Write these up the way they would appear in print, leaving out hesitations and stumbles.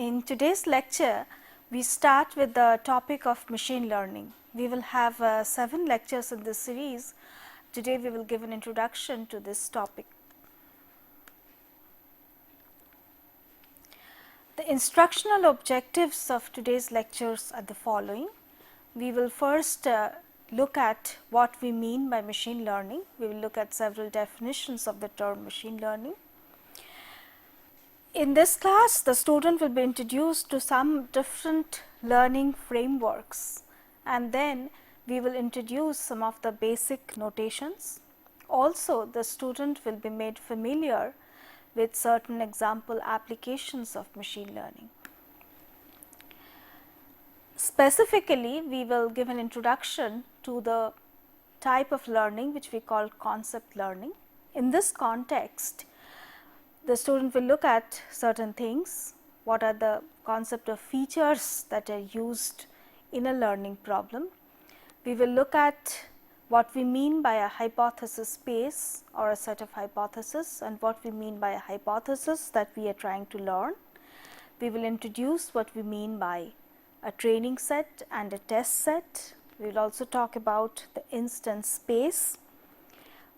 In today's lecture, we start with the topic of machine learning. We will have 7 lectures in this series. Today, we will give an introduction to this topic. The instructional objectives of today's lectures are the following. We will first look at what we mean by machine learning. We will look at several definitions of the term machine learning. In this class, the student will be introduced to some different learning frameworks, and then we will introduce some of the basic notations. Also, the student will be made familiar with certain example applications of machine learning. Specifically, we will give an introduction to the type of learning which we call concept learning. In this context, the student will look at certain things, what are the concept of features that are used in a learning problem. We will look at what we mean by a hypothesis space or a set of hypotheses, and what we mean by a hypothesis that we are trying to learn. We will introduce what we mean by a training set and a test set. We will also talk about the instance space.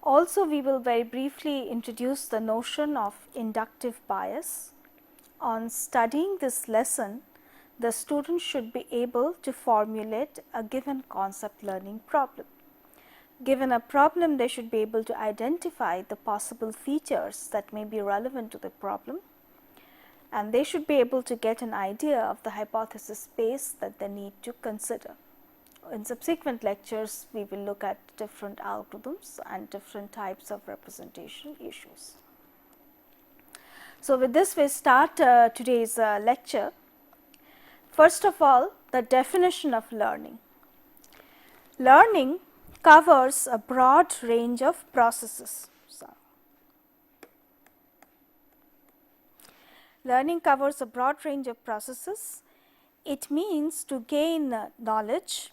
Also, we will very briefly introduce the notion of inductive bias. On studying this lesson, the student should be able to formulate a given concept learning problem. Given a problem, they should be able to identify the possible features that may be relevant to the problem, and they should be able to get an idea of the hypothesis space that they need to consider. In subsequent lectures, we will look at different algorithms and different types of representation issues. So, with this we start today's lecture. First of all, the definition of learning. Learning covers a broad range of processes. Learning covers a broad range of processes. It means to gain knowledge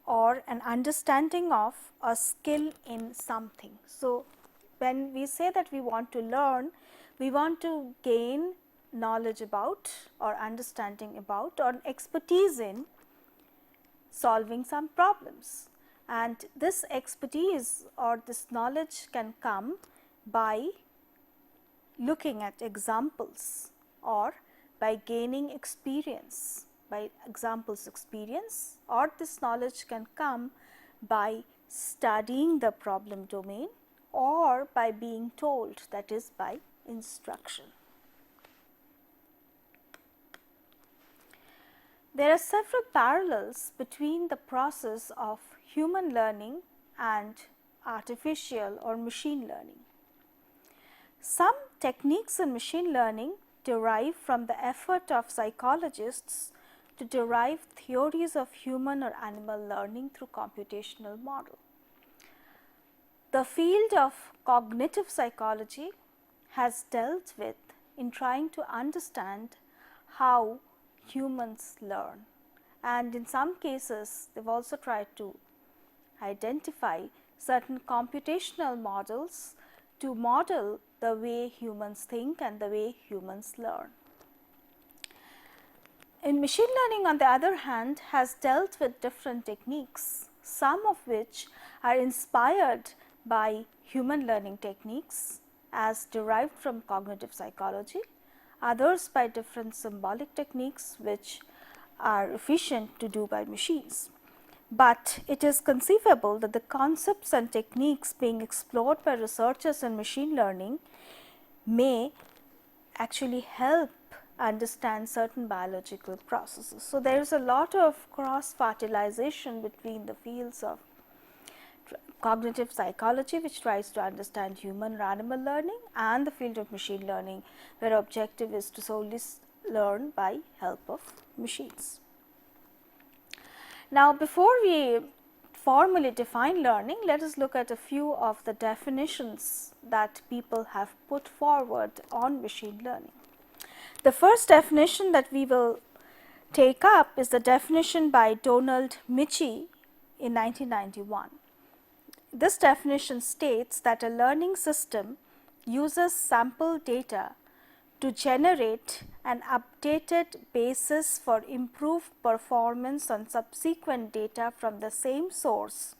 or an understanding of a skill in something. So, when we say that we want to learn, we want to gain knowledge about or understanding about or expertise in solving some problems, and this expertise or this knowledge can come by looking at examples or by gaining experience. By examples experience, or this knowledge can come by studying the problem domain or by being told, that is by instruction. There are several parallels between the process of human learning and artificial or machine learning. Some techniques in machine learning derive from the effort of psychologists to derive theories of human or animal learning through computational model. The field of cognitive psychology has dealt with in trying to understand how humans learn, and in some cases they have also tried to identify certain computational models to model the way humans think and the way humans learn. In machine learning, on the other hand, has dealt with different techniques, some of which are inspired by human learning techniques as derived from cognitive psychology, others by different symbolic techniques which are efficient to do by machines. but it is conceivable that the concepts and techniques being explored by researchers in machine learning may actually help understand certain biological processes. So, there is a lot of cross fertilization between the fields of cognitive psychology, which tries to understand human or animal learning, and the field of machine learning, where objective is to solely learn by help of machines. Now, before we formally define learning, let us look at a few of the definitions that people have put forward on machine learning. The first definition that we will take up is the definition by Donald Michie in 1991. This definition states that a learning system uses sample data to generate an updated basis for improved performance on subsequent data from the same source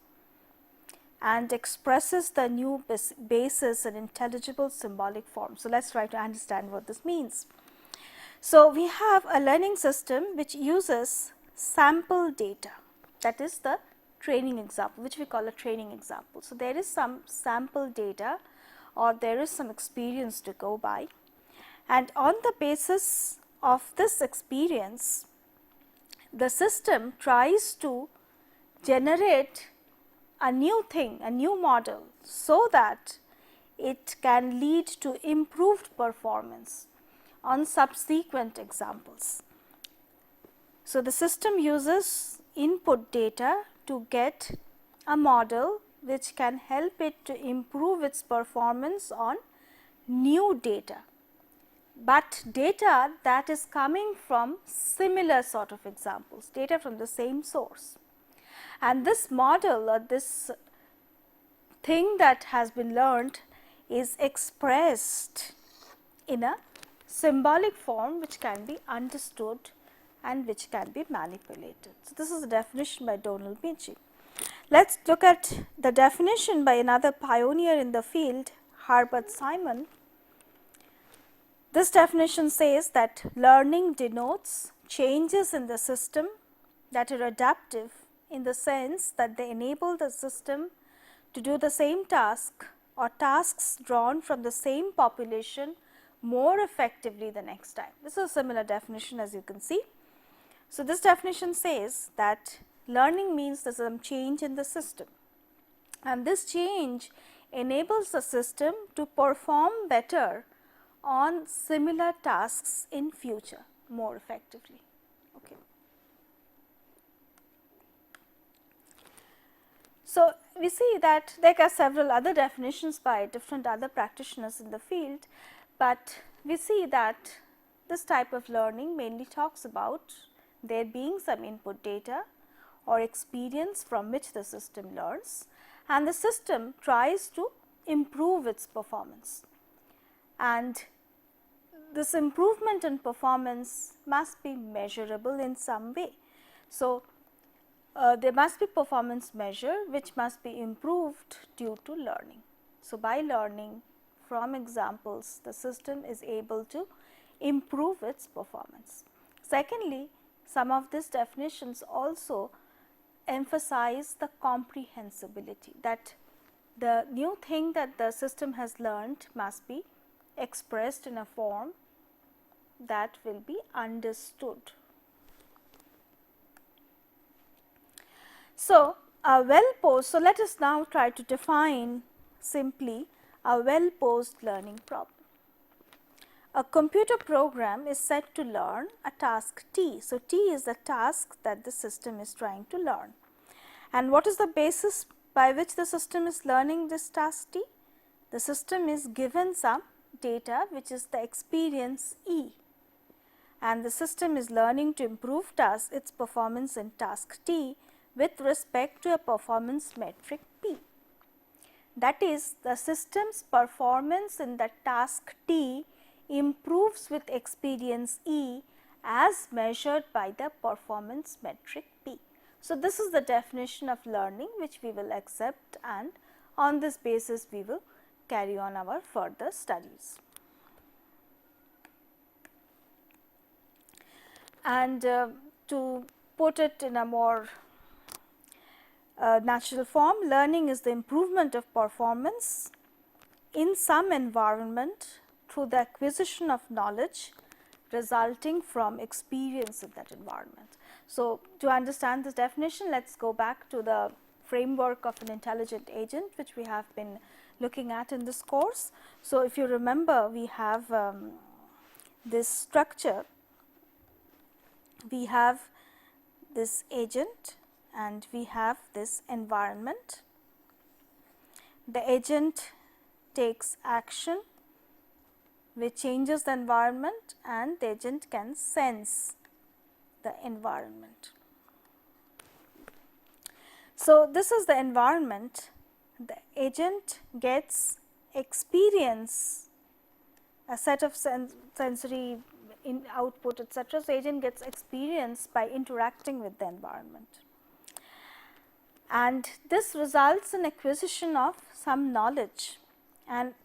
and expresses the new basis in intelligible symbolic form. So, let us try to understand what this means. So, we have a learning system which uses sample data, that is the training example, which we call a training example. So, there is some sample data or there is some experience to go by, and on the basis of this experience, the system tries to generate a new thing, a new model, so that it can lead to improved performance on subsequent examples. So, the system uses input data to get a model which can help it to improve its performance on new data, but data that is coming from similar sort of examples, data from the same source. And this model or this thing that has been learned is expressed in a symbolic form which can be understood and which can be manipulated. So, this is a definition by Donald Michie. Let us look at the definition by another pioneer in the field, Herbert Simon. This definition says that learning denotes changes in the system that are adaptive in the sense that they enable the system to do the same task or tasks drawn from the same population more effectively the next time. This is a similar definition, as you can see. So, this definition says that learning means there is some change in the system, and this change enables the system to perform better on similar tasks in future more effectively. Okay. So, we see that there are several other definitions by different other practitioners in the field, but we see that this type of learning mainly talks about there being some input data or experience from which the system learns, and the system tries to improve its performance, and this improvement in performance must be measurable in some way. So, there must be performance measure which must be improved due to learning. So, by learning from examples, the system is able to improve its performance. Secondly, some of these definitions also emphasize the comprehensibility, that the new thing that the system has learned must be expressed in a form that will be understood. So, a well posed, so let us now try to define simply a well posed learning problem. A computer program is set to learn a task T. So, T is the task that the system is trying to learn. And what is the basis by which the system is learning this task T? The system is given some data which is the experience E, and the system is learning to improve its performance in task T with respect to a performance metric P. That is, the system's performance in the task T improves with experience E as measured by the performance metric P. So, this is the definition of learning which we will accept, and on this basis we will carry on our further studies. And to put it in a more natural form, learning is the improvement of performance in some environment through the acquisition of knowledge resulting from experience in that environment. So, to understand this definition, let us go back to the framework of an intelligent agent, which we have been looking at in this course. So, if you remember, we have this structure, we have this agent and we have this environment. The agent takes action which changes the environment, and the agent can sense the environment. So, this is the environment. The agent gets experience, a set of sensory output, etc. So, agent gets experience by interacting with the environment, and this results in acquisition of some knowledge, and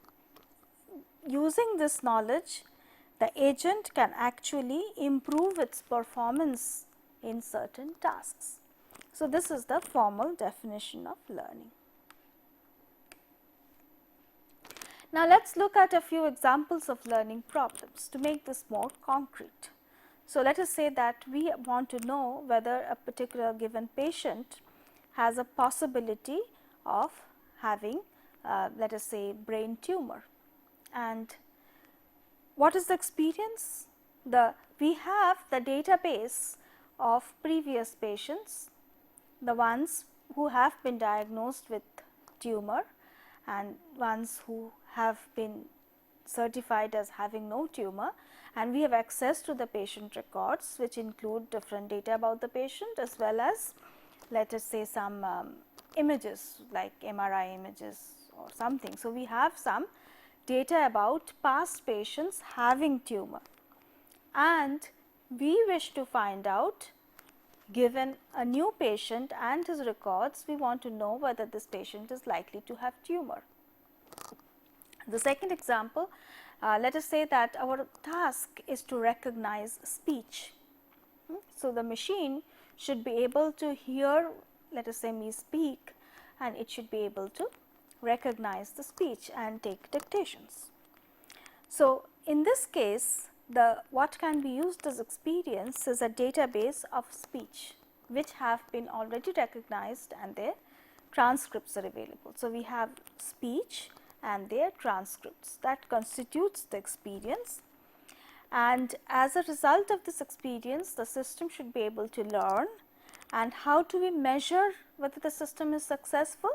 using this knowledge the agent can actually improve its performance in certain tasks. So, this is the formal definition of learning. Now, let us look at a few examples of learning problems to make this more concrete. So, let us say that we want to know whether a particular given patient has a possibility of having let us say brain tumor. And what is the experience? We have the database of previous patients, the ones who have been diagnosed with tumor and ones who have been certified as having no tumor, and we have access to the patient records, which include different data about the patient as well as, let us say, some images like MRI images or something. So, we have some data about past patients having tumor, and we wish to find out, given a new patient and his records, we want to know whether this patient is likely to have tumor. The second example, let us say that our task is to recognize speech. So, the machine should be able to hear, let us say, me speak, and it should be able to recognize the speech and take dictations. So, in this case, what can be used as experience is a database of speech which have been already recognized and their transcripts are available. So, we have speech and their transcripts that constitutes the experience, and as a result of this experience the system should be able to learn. And how do we measure whether the system is successful?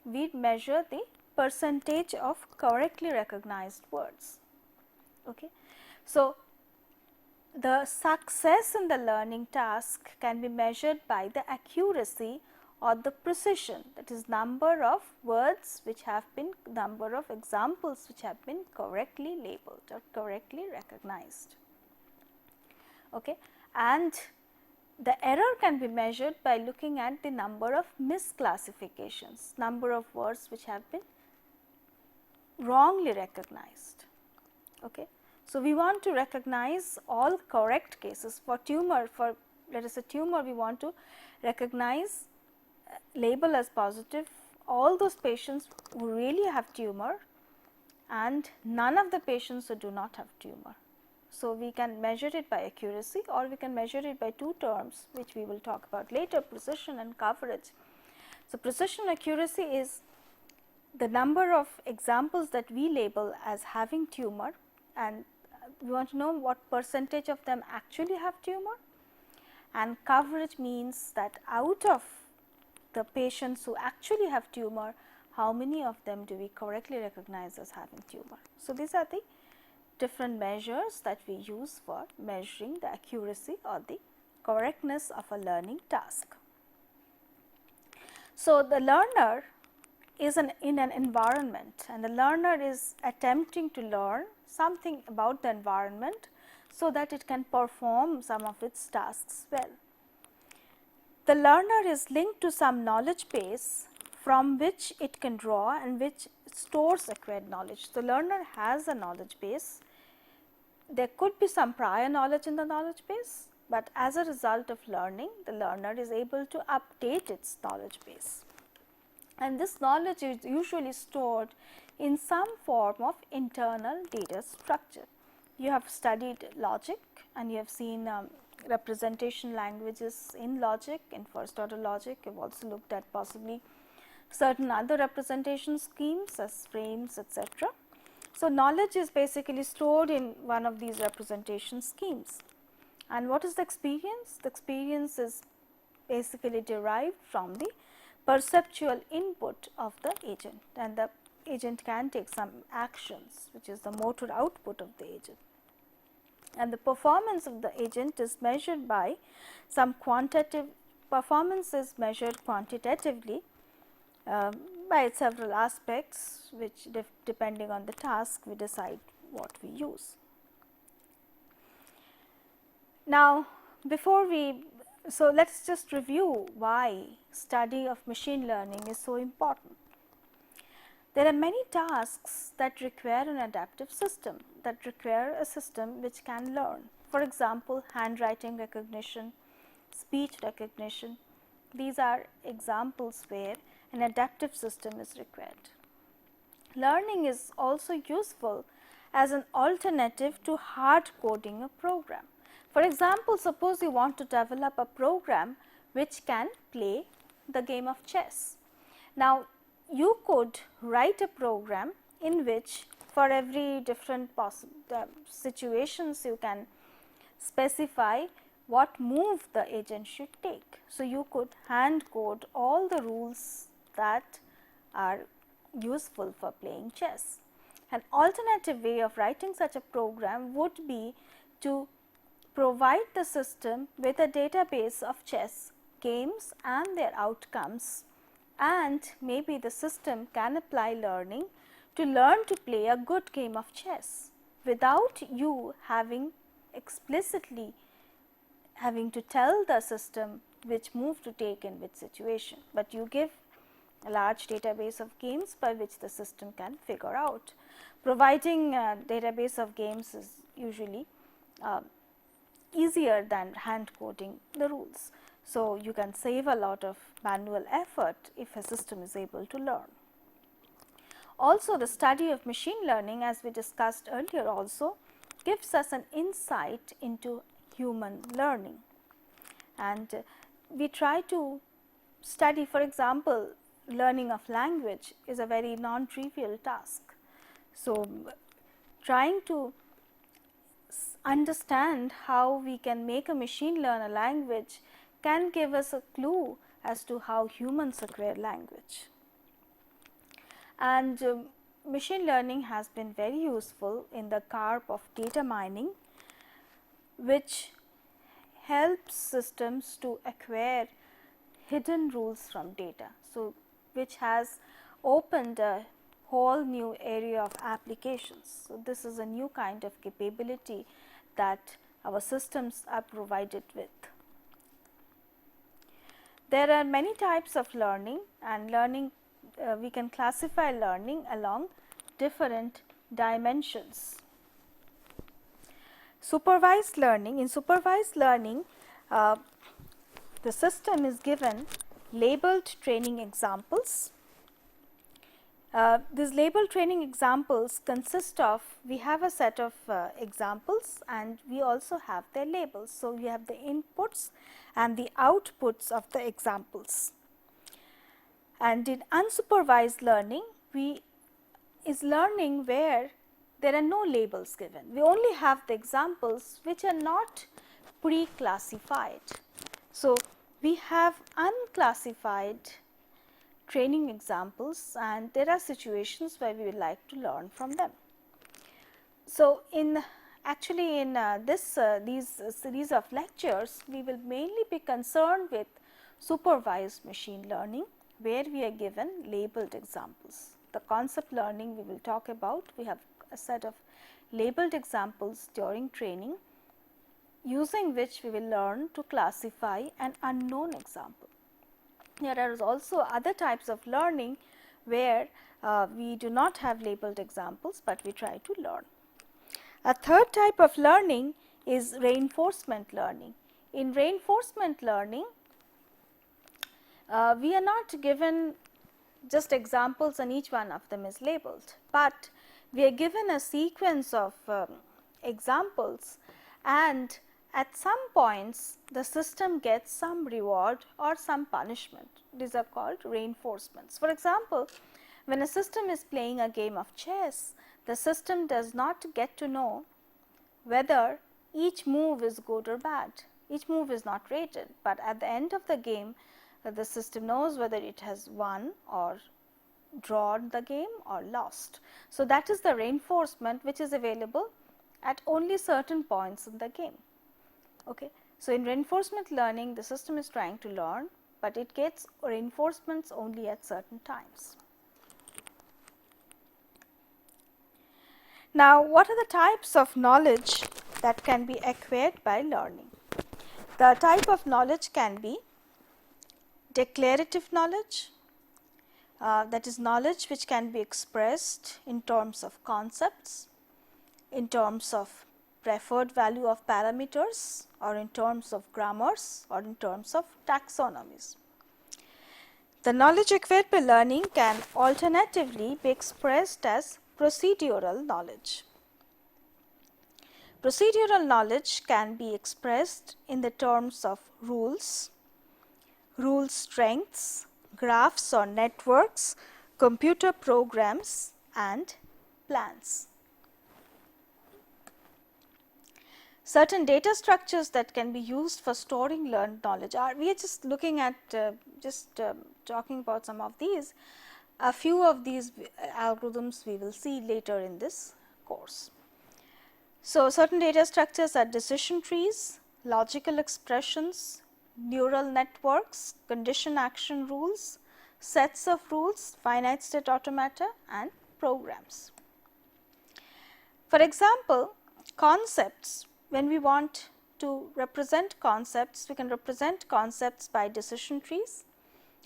We measure the percentage of correctly recognized words. Okay. So, the success in the learning task can be measured by the accuracy or the precision, that is number of words which have been, number of examples which have been correctly labeled or correctly recognized. Okay. And the error can be measured by looking at the number of misclassifications, number of words which have been wrongly recognized. Okay. So, we want to recognize all correct cases. For tumor, for let us say tumor, we want to recognize, label as positive all those patients who really have tumor and none of the patients who do not have tumor. So, we can measure it by accuracy, or we can measure it by two terms which we will talk about later, precision and coverage. So, precision accuracy is the number of examples that we label as having tumor, and we want to know what percentage of them actually have tumor, and coverage means that out of the patients who actually have tumor, how many of them do we correctly recognize as having tumor. So, these are the different measures that we use for measuring the accuracy or the correctness of a learning task. So, the learner is in an environment, and the learner is attempting to learn something about the environment so that it can perform some of its tasks well. The learner is linked to some knowledge base from which it can draw and which stores acquired knowledge. The learner has a knowledge base. There could be some prior knowledge in the knowledge base, but as a result of learning, the learner is able to update its knowledge base. And this knowledge is usually stored in some form of internal data structure. You have studied logic and you have seen representation languages in logic, in first order logic. You have also looked at possibly certain other representation schemes as frames, etc. So, knowledge is basically stored in one of these representation schemes. And what is the experience? The experience is basically derived from the perceptual input of the agent, and the agent can take some actions, which is the motor output of the agent. And the performance of the agent is measured by some quantitative performance is measured quantitatively by several aspects, which depending on the task we decide what we use. Now, before we let us just review why study of machine learning is so important. There are many tasks that require an adaptive system, that require a system which can learn. For example, handwriting recognition, speech recognition, these are examples where an adaptive system is required. Learning is also useful as an alternative to hard coding a program. For example, suppose you want to develop a program which can play the game of chess. Now, you could write a program in which for every different possible situations you can specify what move the agent should take. So, you could hand code all the rules that are useful for playing chess. An alternative way of writing such a program would be to provide the system with a database of chess games and their outcomes, and maybe the system can apply learning to learn to play a good game of chess without you explicitly having to tell the system which move to take in which situation, but you give a large database of games by which the system can figure out. Providing a database of games is usually easier than hand coding the rules. So, you can save a lot of manual effort if a system is able to learn. Also, the study of machine learning, as we discussed earlier, also gives us an insight into human learning, and we try to study, for example, learning of language is a very non-trivial task. So, trying to understand how we can make a machine learn a language can give us a clue as to how humans acquire language. And machine learning has been very useful in the carp of data mining, which helps systems to acquire hidden rules from data. So, which has opened a whole new area of applications. So, this is a new kind of capability that our systems are provided with. There are many types of learning, and learning we can classify learning along different dimensions. Supervised learning. In supervised learning, the system is given labeled training examples. These labeled training examples consist of, we have a set of examples and we also have their labels. So, we have the inputs and the outputs of the examples. And in unsupervised learning, is learning where there are no labels given. We only have the examples which are not pre-classified. So, we have unclassified training examples, and there are situations where we would like to learn from them. So, in this these series of lectures, we will mainly be concerned with supervised machine learning, where we are given labeled examples. The concept learning we will talk about, we have a set of labeled examples during training, using which we will learn to classify an unknown example. There are also other types of learning where we do not have labeled examples, but we try to learn. A third type of learning is reinforcement learning, In reinforcement learning, we are not given just examples and each one of them is labeled, but we are given a sequence of examples, and at some points the system gets some reward or some punishment. These are called reinforcements. For example, when a system is playing a game of chess, the system does not get to know whether each move is good or bad. Each move is not rated, but at the end of the game, the system knows whether it has won or drawn the game or lost. So, that is the reinforcement which is available at only certain points in the game. Okay. So, in reinforcement learning, the system is trying to learn, but it gets reinforcements only at certain times. Now, what are the types of knowledge that can be acquired by learning? The type of knowledge can be declarative knowledge, that is knowledge which can be expressed in terms of concepts, in terms of preferred value of parameters, or in terms of grammars, or in terms of taxonomies. The knowledge acquired by learning can alternatively be expressed as procedural knowledge. Procedural knowledge can be expressed in the terms of rules, rule strengths, graphs or networks, computer programs, and plans. Certain data structures that can be used for storing learned knowledge are, we are just looking at talking about some of these. A few of these algorithms we will see later in this course. So, certain data structures are decision trees, logical expressions, neural networks, condition action rules, sets of rules, finite state automata, and programs. For example, concepts, when we want to represent concepts, we can represent concepts by decision trees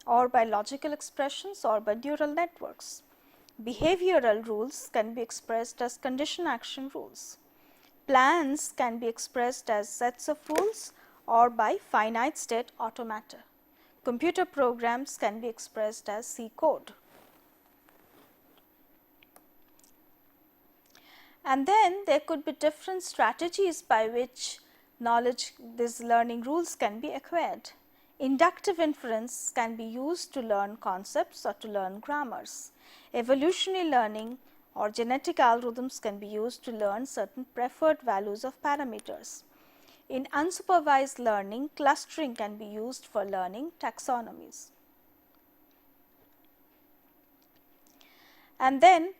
or by logical expressions or by neural networks. Behavioral rules can be expressed as condition action rules. Plans can be expressed as sets of rules or by finite state automata. Computer programs can be expressed as C code. And then there could be different strategies by which knowledge, these learning rules can be acquired. Inductive inference can be used to learn concepts or to learn grammars. Evolutionary learning or genetic algorithms can be used to learn certain preferred values of parameters. In unsupervised learning, clustering can be used for learning taxonomies. And then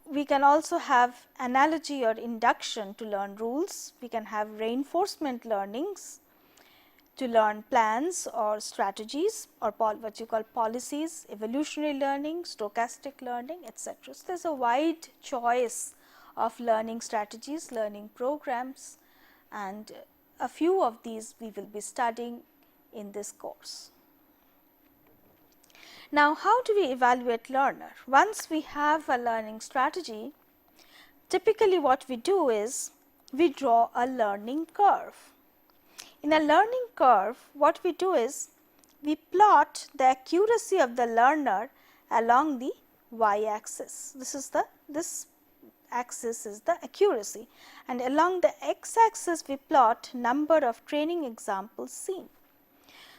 we can also have analogy or induction to learn rules. We can have reinforcement learnings to learn plans or strategies, or what you call policies, evolutionary learning, stochastic learning, etc. So, there is a wide choice of learning strategies, learning programs, and a few of these we will be studying in this course. Now, how do we evaluate learner? Once we have a learning strategy, typically what we do is we draw a learning curve. In a learning curve, what we do is we plot the accuracy of the learner along the y axis. This axis is the accuracy, and along the x axis we plot number of training examples seen.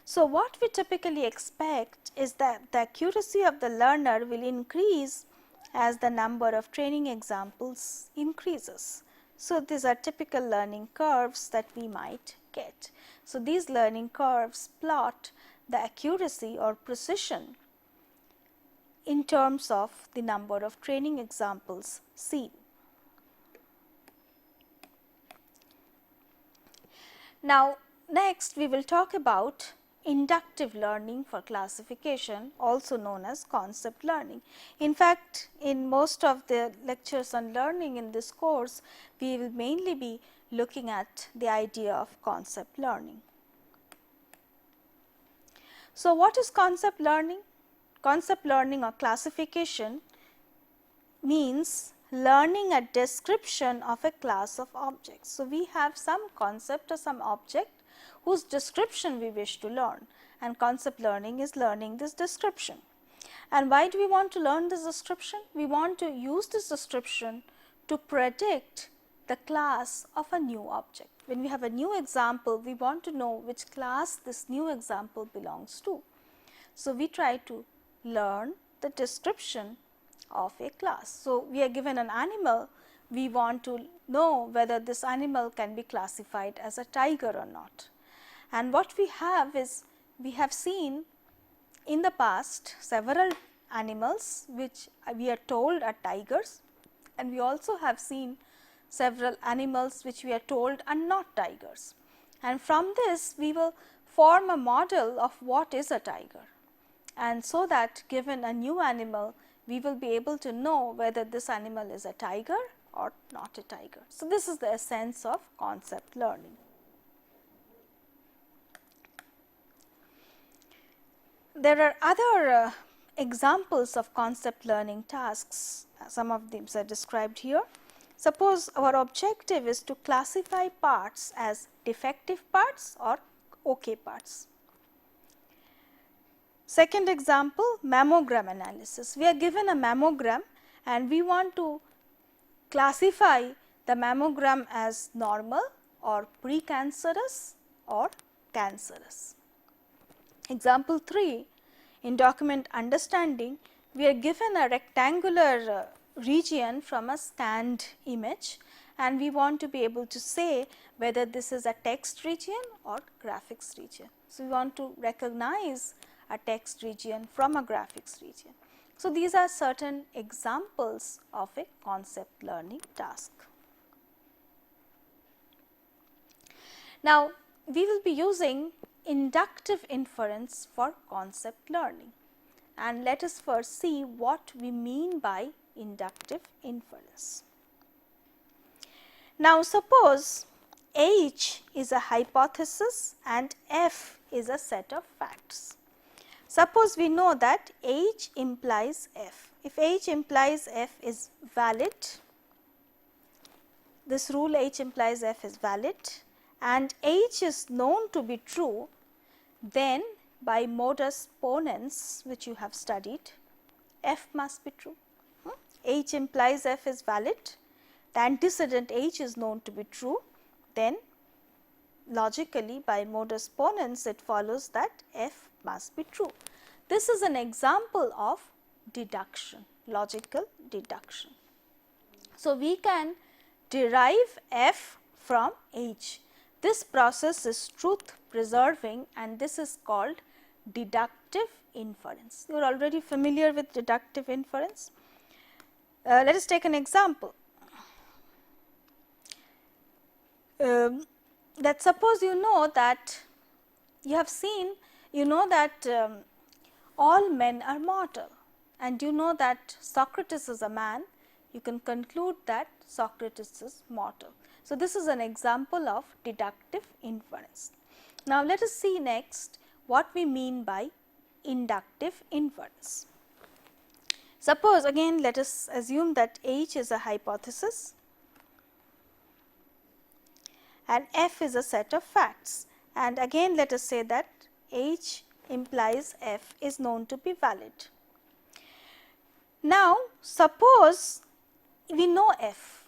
So, what we typically expect is that the accuracy of the learner will increase as the number of training examples increases. So, these are typical learning curves that we might get. So, these learning curves plot the accuracy or precision in terms of the number of training examples seen. Now, next we will talk about inductive learning for classification, also known as concept learning. In fact, in most of the lectures on learning in this course, we will mainly be looking at the idea of concept learning. So, what is concept learning? Concept learning or classification means learning a description of a class of objects. So, we have some concept or some object whose description we wish to learn, and concept learning is learning this description. And why do we want to learn this description? We want to use this description to predict the class of a new object. When we have a new example, we want to know which class this new example belongs to. So, we try to learn the description of a class. So, we are given an animal, we want to know whether this animal can be classified as a tiger or not. And what we have is, we have seen in the past several animals which we are told are tigers, and we also have seen several animals which we are told are not tigers. And from this we will form a model of what is a tiger, and so that given a new animal, we will be able to know whether this animal is a tiger or not a tiger. So, this is the essence of concept learning. There are other examples of concept learning tasks, some of them are described here. Suppose our objective is to classify parts as defective parts or OK parts. Second example, mammogram analysis. We are given a mammogram and we want to classify the mammogram as normal or precancerous or cancerous. Example 3, in document understanding, we are given a rectangular region from a scanned image, and we want to be able to say whether this is a text region or graphics region. So, we want to recognize a text region from a graphics region. So, these are certain examples of a concept learning task. Now, we will be using inductive inference for concept learning, and let us first see what we mean by inductive inference. Now, suppose H is a hypothesis and F is a set of facts. Suppose we know that H implies F. If H implies F is valid, this rule H implies F is valid, and H is known to be true, then by modus ponens, which you have studied, F must be true. H implies F is valid, the antecedent H is known to be true, then logically by modus ponens it follows that F must be true. This is an example of deduction, logical deduction. So, we can derive F from H. This process is truth preserving, and this is called deductive inference. You are already familiar with deductive inference. Let us take an example. That suppose you know that you have seen, you know that all men are mortal, and you know that Socrates is a man, you can conclude that Socrates is mortal. So, this is an example of deductive inference. Now, let us see next what we mean by inductive inference. Suppose again let us assume that H is a hypothesis and F is a set of facts, and again let us say that H implies F is known to be valid. Now, suppose we know F.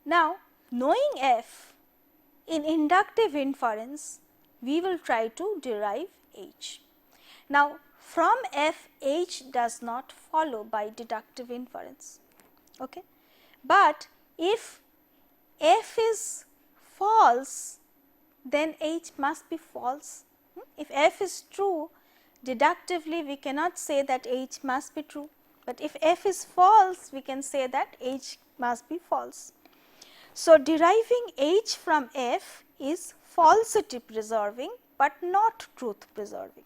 Now, knowing F, in inductive inference we will try to derive H. Now, from F, H does not follow by deductive inference, okay. But if F is false, then H must be false. If F is true, deductively we cannot say that H must be true, but if F is false, we can say that H must be false. So, deriving H from F is falsity preserving, but not truth preserving.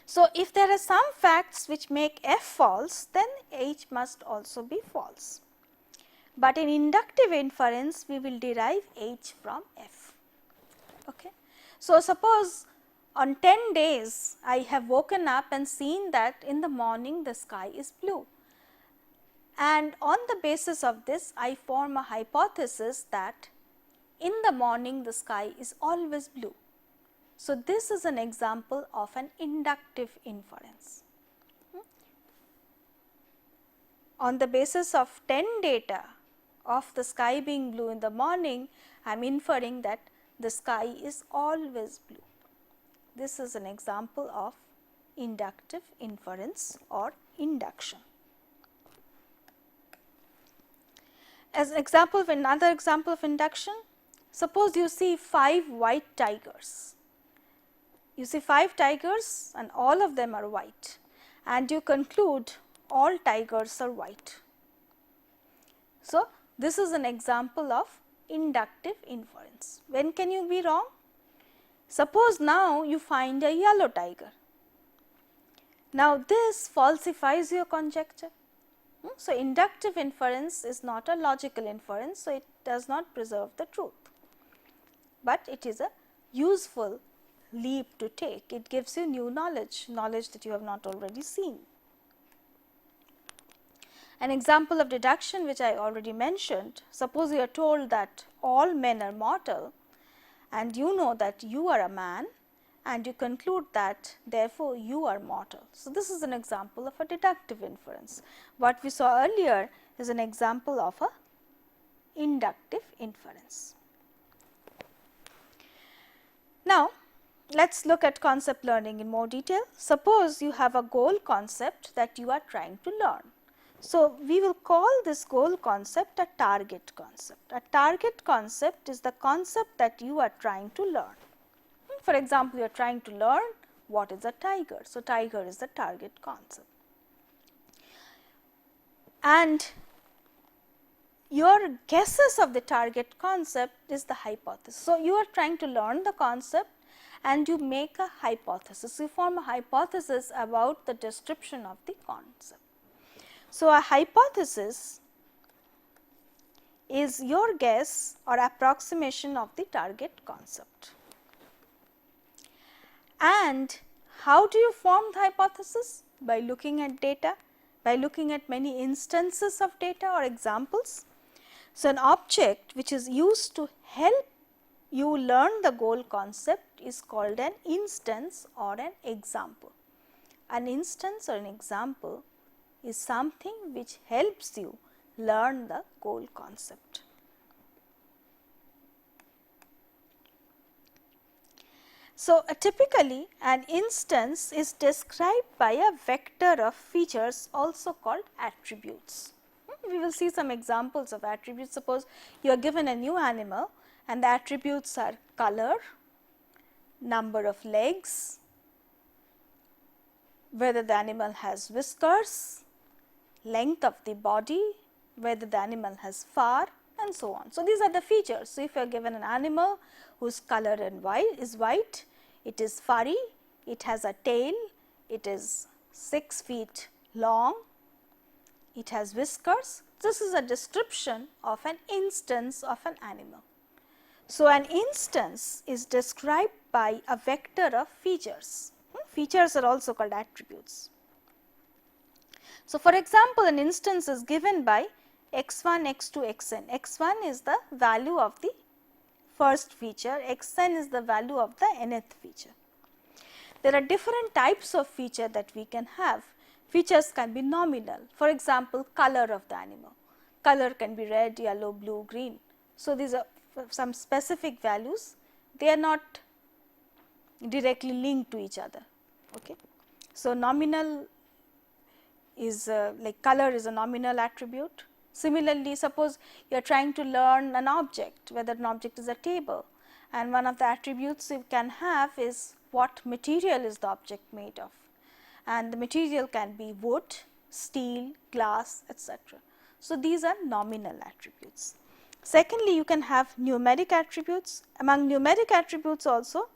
So, if there are some facts which make F false, then H must also be false. But in inductive inference, we will derive H from F. Okay. So, suppose on 10 days I have woken up and seen that in the morning the sky is blue, and on the basis of this I form a hypothesis that in the morning the sky is always blue. So, this is an example of an inductive inference. On the basis of 10 data of the sky being blue in the morning, I am inferring that the sky is always blue. This is an example of inductive inference or induction. As an example of another example of induction, suppose you see 5 white tigers. You see 5 tigers and all of them are white, and you conclude all tigers are white. So, this is an example of inductive inference. When can you be wrong? Suppose now you find a yellow tiger. Now, this falsifies your conjecture. So, inductive inference is not a logical inference, so it does not preserve the truth, but it is a useful leap to take. It gives you new knowledge, knowledge that you have not already seen. An example of deduction which I already mentioned, suppose you are told that all men are mortal and you know that you are a man and you conclude that therefore you are mortal. So, this is an example of a deductive inference. What we saw earlier is an example of a inductive inference. Now, let us look at concept learning in more detail. Suppose you have a goal concept that you are trying to learn. So, we will call this goal concept a target concept. A target concept is the concept that you are trying to learn. For example, you are trying to learn what is a tiger. So, tiger is the target concept. And your guesses of the target concept is the hypothesis. So, you are trying to learn the concept and you make a hypothesis. You form a hypothesis about the description of the concept. So, a hypothesis is your guess or approximation of the target concept. And how do you form the hypothesis? By looking at data, by looking at many instances of data or examples. So, an object which is used to help you learn the goal concept is called an instance or an example. An instance or an example is something which helps you learn the goal concept. So, typically an instance is described by a vector of features also called attributes. We will see some examples of attributes. Suppose you are given a new animal and the attributes are color, number of legs, whether the animal has whiskers, length of the body, whether the animal has fur, and so on. So, these are the features. So, if you are given an animal whose color is white, it is furry, it has a tail, it is 6 feet long, it has whiskers. This is a description of an instance of an animal. So, an instance is described by a vector of features. Features are also called attributes. So, for example, an instance is given by x1, x2, xn. x1 is the value of the first feature, xn is the value of the nth feature. There are different types of feature that we can have. Features can be nominal. For example, color of the animal. Color can be red, yellow, blue, green. So, these are some specific values. They are not directly linked to each other. Okay. So, nominal is like color is a nominal attribute. Similarly, suppose you are trying to learn an object, whether an object is a table, and one of the attributes you can have is what material is the object made of, and the material can be wood, steel, glass, etc. So, these are nominal attributes. Secondly, you can have numeric attributes. Among numeric attributes also,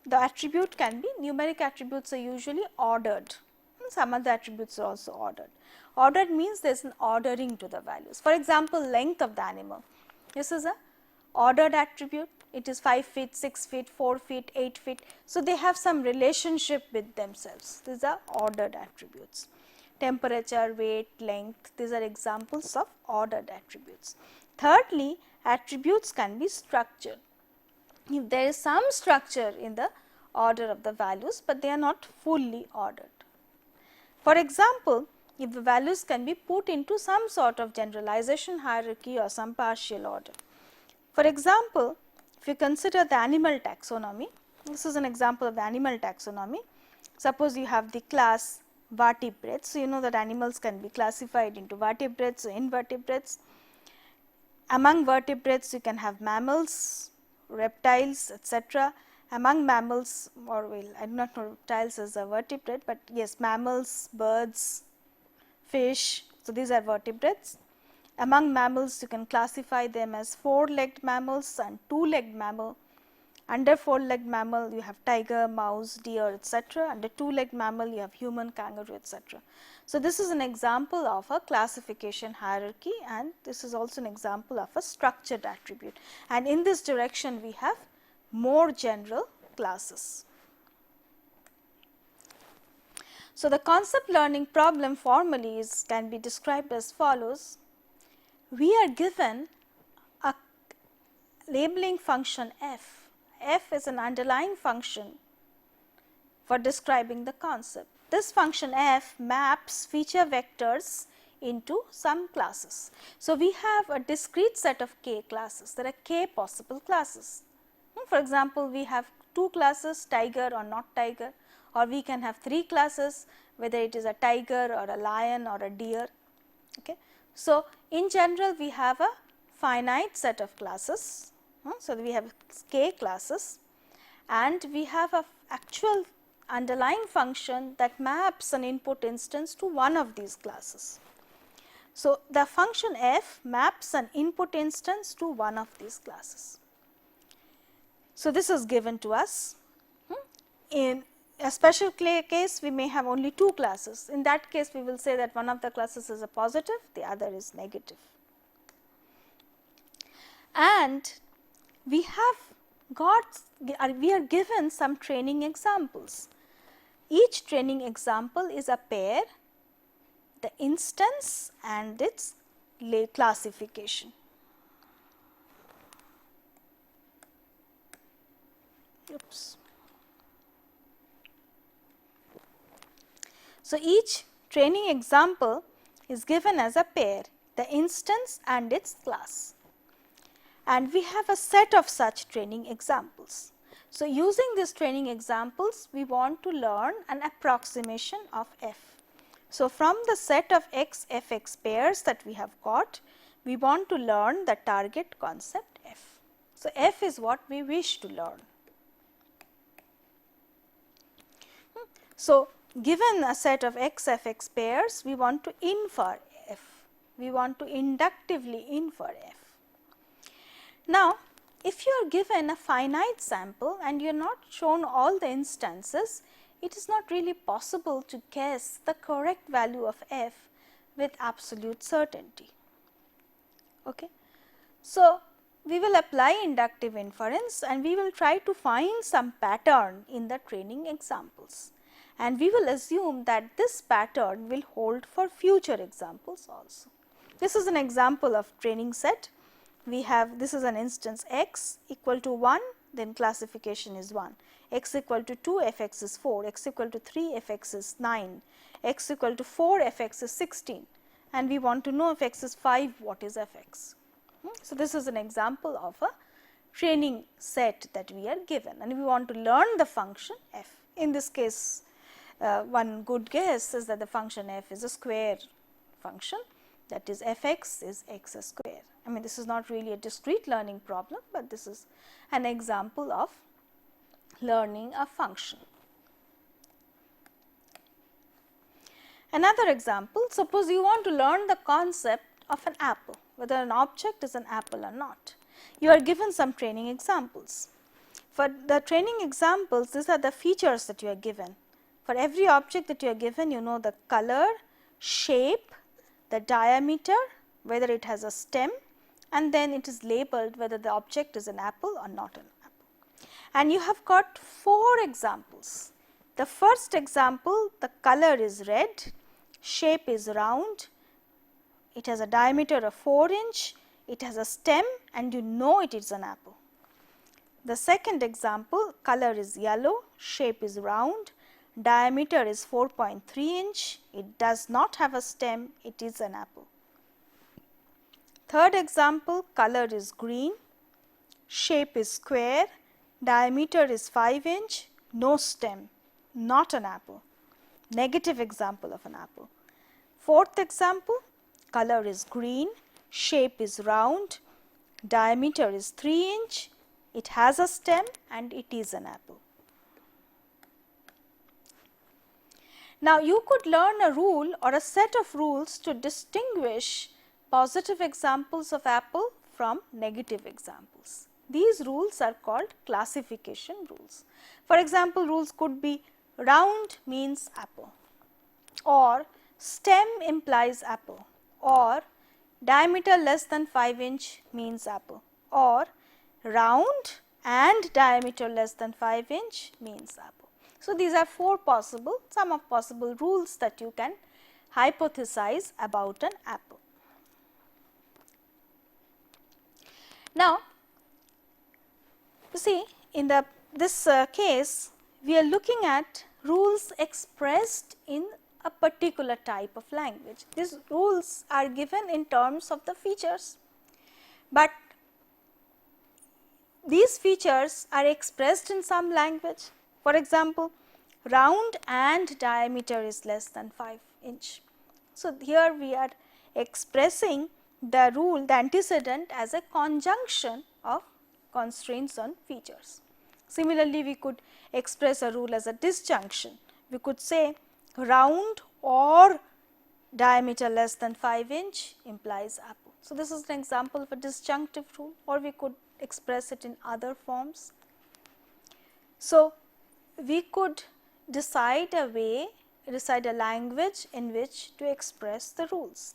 the attribute can be, numeric attributes are usually ordered, and some other attributes are also ordered. Ordered means there is an ordering to the values. For example, length of the animal. This is a ordered attribute. It is 5 feet, 6 feet, 4 feet, 8 feet. So, they have some relationship with themselves. These are ordered attributes. Temperature, weight, length, these are examples of ordered attributes. Thirdly, attributes can be structured. If there is some structure in the order of the values, but they are not fully ordered. For example, if the values can be put into some sort of generalization hierarchy or some partial order. For example, if you consider the animal taxonomy, this is an example of the animal taxonomy. Suppose you have the class vertebrates. So, you know that animals can be classified into vertebrates or invertebrates. Among vertebrates, you can have mammals, reptiles, etc. Among mammals, or well, I do not know reptiles as a vertebrate, but yes, mammals, birds, fish. So, these are vertebrates. Among mammals, you can classify them as 4-legged mammals and 2-legged mammal. Under 4-legged mammal, you have tiger, mouse, deer, etc. Under 2-legged mammal, you have human, kangaroo, etc. So, this is an example of a classification hierarchy, and this is also an example of a structured attribute. And in this direction, we have more general classes. So, the concept learning problem formally can be described as follows. We are given a labeling function f. F is an underlying function for describing the concept. This function f maps feature vectors into some classes. So, we have a discrete set of k classes. There are k possible classes. For example, we have 2 classes, tiger or not tiger, or we can have 3 classes, whether it is a tiger or a lion or a deer. Okay. So, in general, we have a finite set of classes. So, we have k classes, and we have a actual underlying function that maps an input instance to one of these classes. So, the function f maps an input instance to one of these classes. So, this is given to us. In a special case, we may have only 2 classes. In that case, we will say that one of the classes is a positive, the other is negative. And we are given some training examples. Each training example is a pair, the instance and its classification. Oops. So, each training example is given as a pair, the instance and its class, and we have a set of such training examples. So, using these training examples, we want to learn an approximation of f. So, from the set of x f x pairs that we have got, we want to learn the target concept f. So, f is what we wish to learn. So, given a set of x f x pairs, we want to infer f, we want to inductively infer f. Now, if you are given a finite sample and you are not shown all the instances, it is not really possible to guess the correct value of f with absolute certainty. Okay. So, we will apply inductive inference and we will try to find some pattern in the training examples, and we will assume that this pattern will hold for future examples also. This is an example of training set. We have, this is an instance x equal to 1, then classification is 1, x equal to 2, f x is 4, x equal to 3, f x is 9, x equal to 4, f x is 16, and we want to know if x is 5, what is f x. So, this is an example of a training set that we are given, and we want to learn the function f. In this case, one good guess is that the function f is a square function, that is f x is x square. I mean, this is not really a discrete learning problem, but this is an example of learning a function. Another example, suppose you want to learn the concept of an apple, whether an object is an apple or not. You are given some training examples. For the training examples, these are the features that you are given. For every object that you are given, you know the color, shape, the diameter, whether it has a stem, and then it is labeled whether the object is an apple or not an apple. And you have got 4 examples. The first example, the color is red, shape is round, it has a diameter of 4 inch, it has a stem and you know it is an apple. The second example, color is yellow, shape is round, diameter is 4.3 inch, it does not have a stem, it is an apple. Third example, color is green, shape is square, diameter is 5 inch, no stem, not an apple. Negative example of an apple. Fourth example, color is green, shape is round, diameter is 3 inch, it has a stem and it is an apple. Now, you could learn a rule or a set of rules to distinguish positive examples of apple from negative examples. These rules are called classification rules. For example, rules could be round means apple, or stem implies apple, or diameter less than 5 inch means apple, or round and diameter less than 5 inch means apple. So, these are some of possible rules that you can hypothesize about an apple. Now, you see in this case we are looking at rules expressed in a particular type of language. These rules are given in terms of the features, but these features are expressed in some language. For example, round and diameter is less than 5 inch. So, here we are expressing the rule, the antecedent, as a conjunction of constraints on features. Similarly, we could express a rule as a disjunction. We could say round or diameter less than 5 inch implies apple. So, this is an example of a disjunctive rule, or we could express it in other forms. So, we could decide a language in which to express the rules,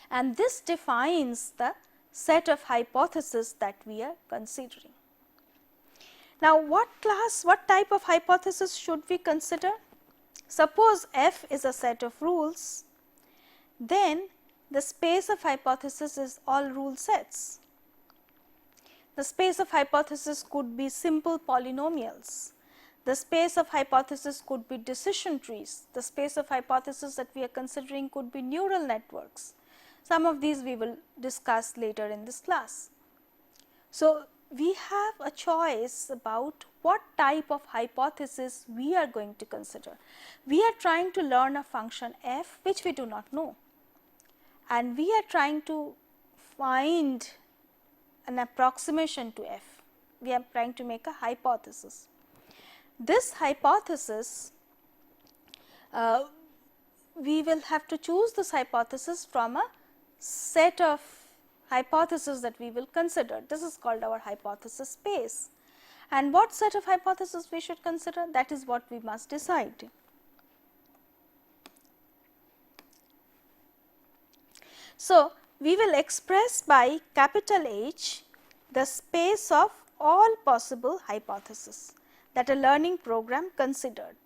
and this defines the set of hypotheses that we are considering. Now, what type of hypothesis should we consider? Suppose F is a set of rules, then the space of hypothesis is all rule sets. The space of hypothesis could be simple polynomials. The space of hypothesis could be decision trees. The space of hypothesis that we are considering could be neural networks. Some of these we will discuss later in this class. So, we have a choice about what type of hypothesis we are going to consider. We are trying to learn a function f which we do not know, and we are trying to find an approximation to f. We are trying to make a hypothesis. This hypothesis, we will have to choose this hypothesis from a set of hypotheses that we will consider. This is called our hypothesis space. And what set of hypotheses we should consider, that is what we must decide. So, we will express by capital H the space of all possible hypotheses that a learning program considered.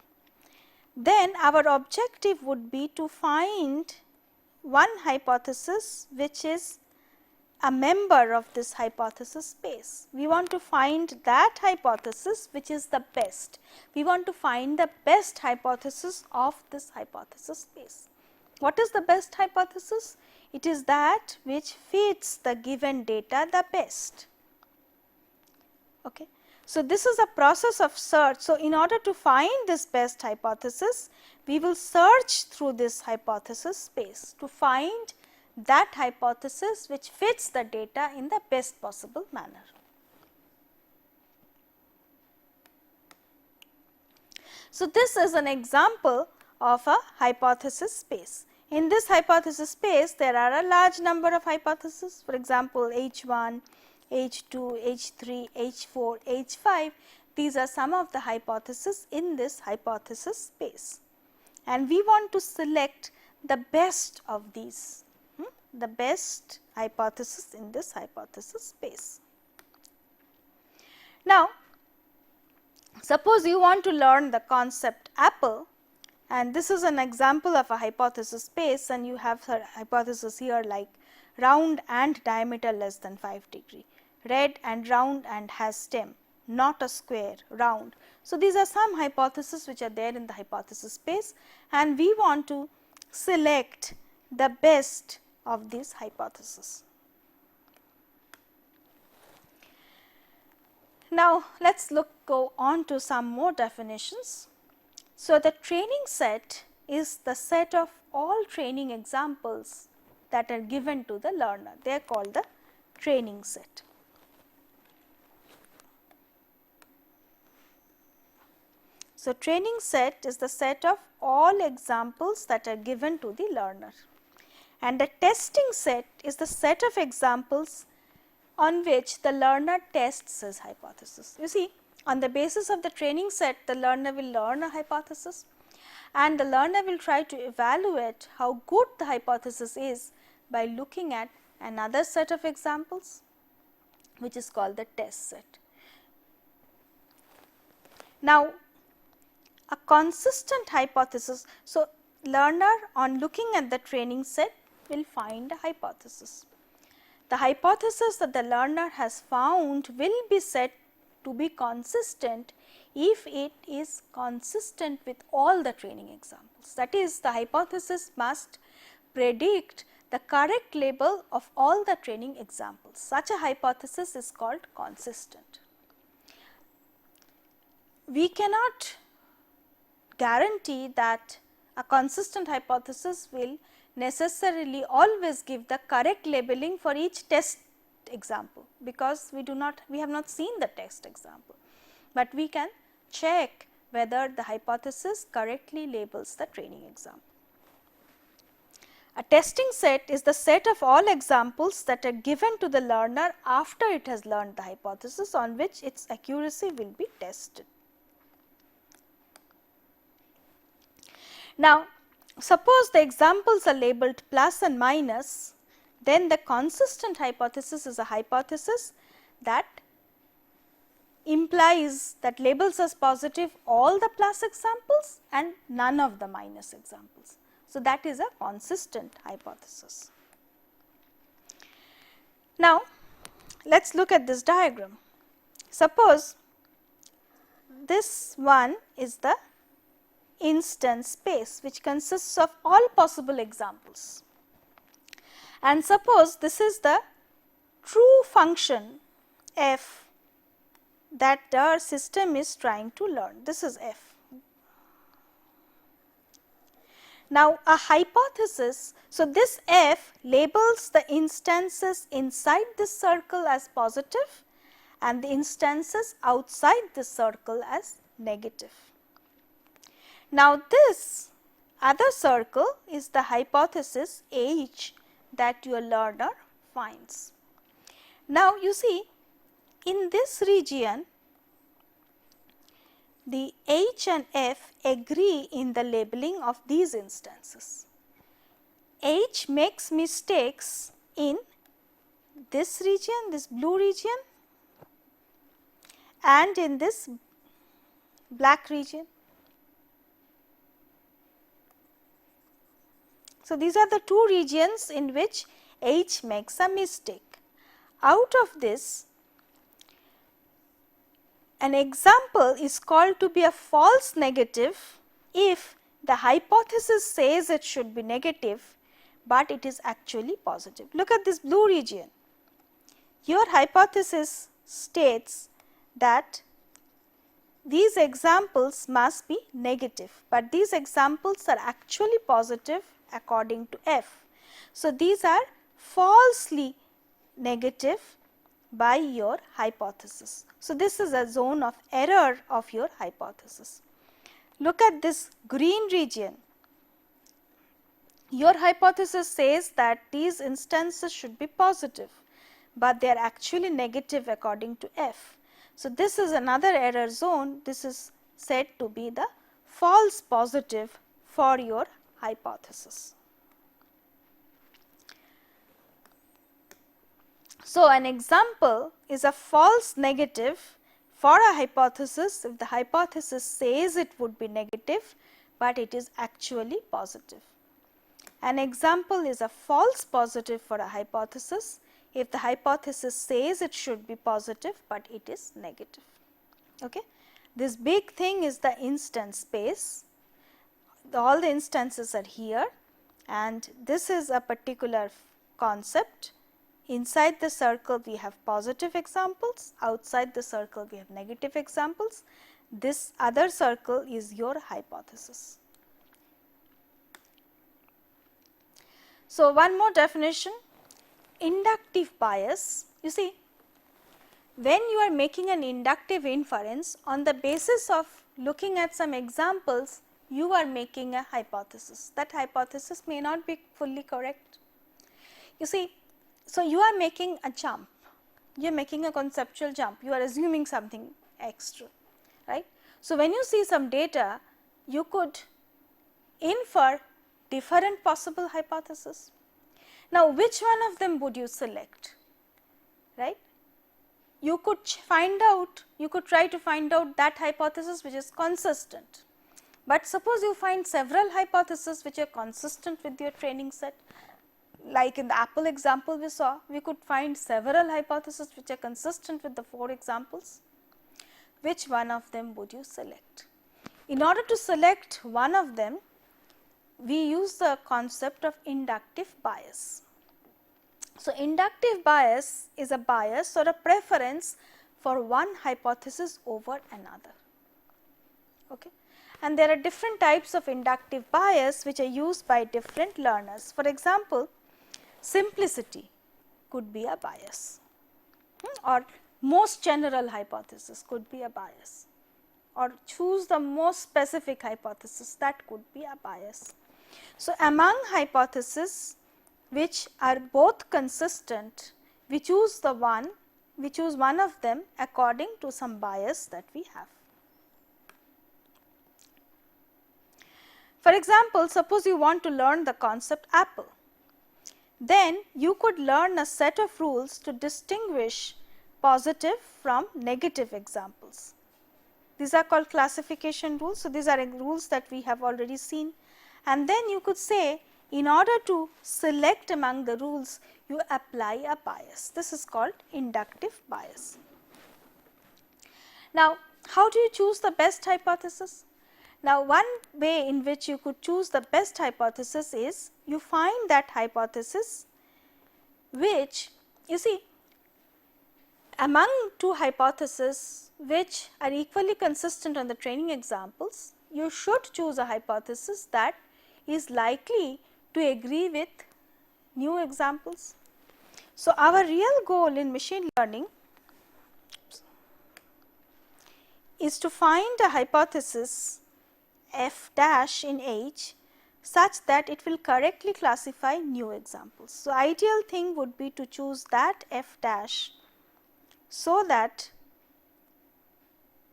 Then our objective would be to find one hypothesis which is a member of this hypothesis space. We want to find that hypothesis which is the best. We want to find the best hypothesis of this hypothesis space. What is the best hypothesis? It is that which fits the given data the best. Okay. So, this is a process of search. So, in order to find this best hypothesis, we will search through this hypothesis space to find that hypothesis which fits the data in the best possible manner. So, this is an example of a hypothesis space. In this hypothesis space, there are a large number of hypotheses. For example, H1, H2, H3, H4, H5, these are some of the hypotheses in this hypothesis space, and we want to select the best of these, the best hypothesis in this hypothesis space. Now, suppose you want to learn the concept apple, and this is an example of a hypothesis space, and you have a hypothesis here like round and diameter less than 5 degree, red and round and has stem, not a square, round. So, these are some hypotheses which are there in the hypothesis space, and we want to select the best of these hypotheses. Now, let us go on to some more definitions. So, the training set is the set of all training examples that are given to the learner. They are called the training set. So, training set is the set of all examples that are given to the learner, and the testing set is the set of examples on which the learner tests his hypothesis. You see, on the basis of the training set, the learner will learn a hypothesis, and the learner will try to evaluate how good the hypothesis is by looking at another set of examples, which is called the test set. Now, a consistent hypothesis. So, learner on looking at the training set will find a hypothesis. The hypothesis that the learner has found will be said to be consistent if it is consistent with all the training examples. That is, the hypothesis must predict the correct label of all the training examples. Such a hypothesis is called consistent. We cannot guarantee that a consistent hypothesis will necessarily always give the correct labeling for each test example, because we have not seen the test example, but we can check whether the hypothesis correctly labels the training example. A testing set is the set of all examples that are given to the learner after it has learned the hypothesis, on which its accuracy will be tested. Now, suppose the examples are labeled plus and minus, then the consistent hypothesis is a hypothesis that implies, that labels as positive all the plus examples and none of the minus examples. So, that is a consistent hypothesis. Now, let us look at this diagram. Suppose this one is the instance space which consists of all possible examples, and suppose this is the true function f that our system is trying to learn. This is f. Now, a hypothesis, so this f labels the instances inside this circle as positive and the instances outside this circle as negative. Now, this other circle is the hypothesis H that your learner finds. Now, you see, in this region, the H and F agree in the labeling of these instances. H makes mistakes in this region, this blue region, and in this black region. So, these are the two regions in which H makes a mistake. Out of this, an example is called to be a false negative if the hypothesis says it should be negative, but it is actually positive. Look at this blue region. Your hypothesis states that these examples must be negative, but these examples are actually positive according to F. So, these are falsely negative by your hypothesis. So, this is a zone of error of your hypothesis. Look at this green region. Your hypothesis says that these instances should be positive, but they are actually negative according to F. So, this is another error zone. This is said to be the false positive for your hypothesis. So, an example is a false negative for a hypothesis if the hypothesis says it would be negative, but it is actually positive. An example is a false positive for a hypothesis if the hypothesis says it should be positive, but it is negative. Okay. This big thing is the instance space. All the instances are here, and this is a particular concept. Inside the circle we have positive examples, outside the circle we have negative examples. This other circle is your hypothesis. So, one more definition, inductive bias. You see, when you are making an inductive inference on the basis of looking at some examples, you are making a hypothesis. That hypothesis may not be fully correct. You see, so you are making a jump, you are making a conceptual jump, you are assuming something extra, right. So, when you see some data, you could infer different possible hypotheses. Now, which one of them would you select, right? You could find out, you could try to find out that hypothesis which is consistent, but suppose you find several hypotheses which are consistent with your training set. Like in the apple example we saw, we could find several hypotheses which are consistent with the 4 examples. Which one of them would you select? In order to select one of them, we use the concept of inductive bias. So, inductive bias is a bias or a preference for one hypothesis over another. Okay. And there are different types of inductive bias which are used by different learners. For example, simplicity could be a bias, or most general hypothesis could be a bias, or choose the most specific hypothesis, that could be a bias. So, among hypotheses which are both consistent, we choose one of them according to some bias that we have. For example, suppose you want to learn the concept apple, then you could learn a set of rules to distinguish positive from negative examples. These are called classification rules. So, these are rules that we have already seen, and then you could say, in order to select among the rules, you apply a bias. This is called inductive bias. Now, how do you choose the best hypothesis? Now, one way in which you could choose the best hypothesis is, you find that hypothesis which, you see, among 2 hypotheses which are equally consistent on the training examples, you should choose a hypothesis that is likely to agree with new examples. So, our real goal in machine learning is to find a hypothesis f dash in H such that it will correctly classify new examples. So, ideal thing would be to choose that f dash so that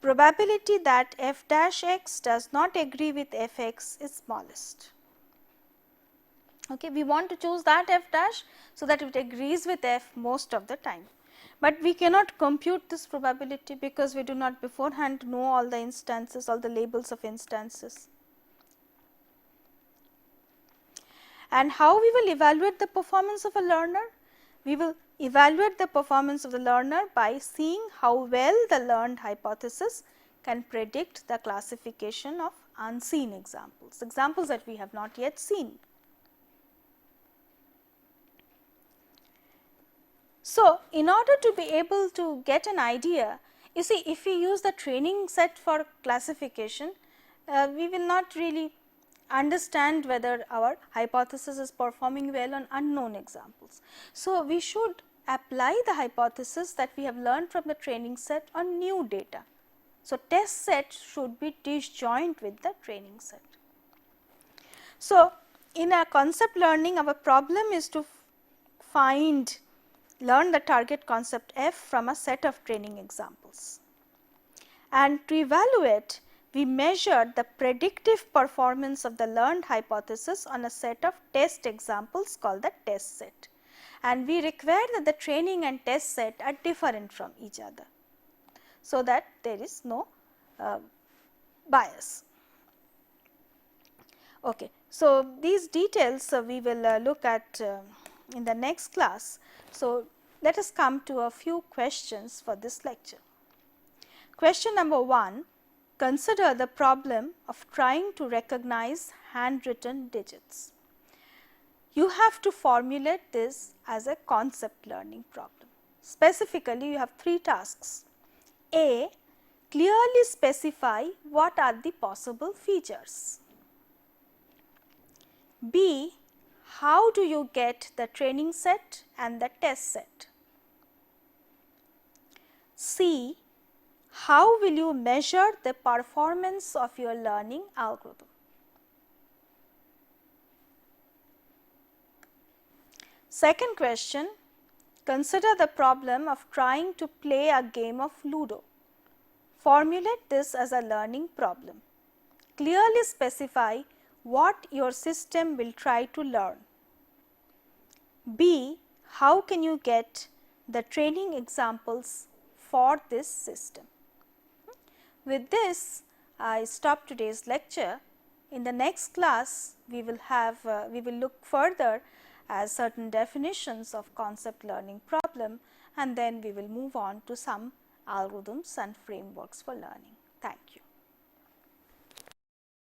probability that f dash x does not agree with f x is smallest. Okay, we want to choose that f dash so that it agrees with f most of the time, but we cannot compute this probability because we do not beforehand know all the instances, all the labels of instances. And how we will evaluate the performance of a learner? We will evaluate the performance of the learner by seeing how well the learned hypothesis can predict the classification of unseen examples, examples that we have not yet seen. So, in order to be able to get an idea, you see, if we use the training set for classification, we will not really understand whether our hypothesis is performing well on unknown examples. So, we should apply the hypothesis that we have learned from the training set on new data. So, test set should be disjoint with the training set. So, in a concept learning, our problem is to learn the target concept f from a set of training examples, and to evaluate, we measure the predictive performance of the learned hypothesis on a set of test examples called the test set, and we require that the training and test set are different from each other, so that there is no bias. Okay. So, these details we will look at in the next class. So, let us come to a few questions for this lecture. Question number 1, consider the problem of trying to recognize handwritten digits. You have to formulate this as a concept learning problem. Specifically, you have 3 tasks. A, clearly specify what are the possible features. B, how do you get the training set and the test set? C, how will you measure the performance of your learning algorithm? Second question, consider the problem of trying to play a game of Ludo. Formulate this as a learning problem. Clearly specify what your system will try to learn. B, how can you get the training examples for this system? With this, I stop today's lecture. In the next class, we will look further at certain definitions of concept learning problem, and then we will move on to some algorithms and frameworks for learning. Thank you.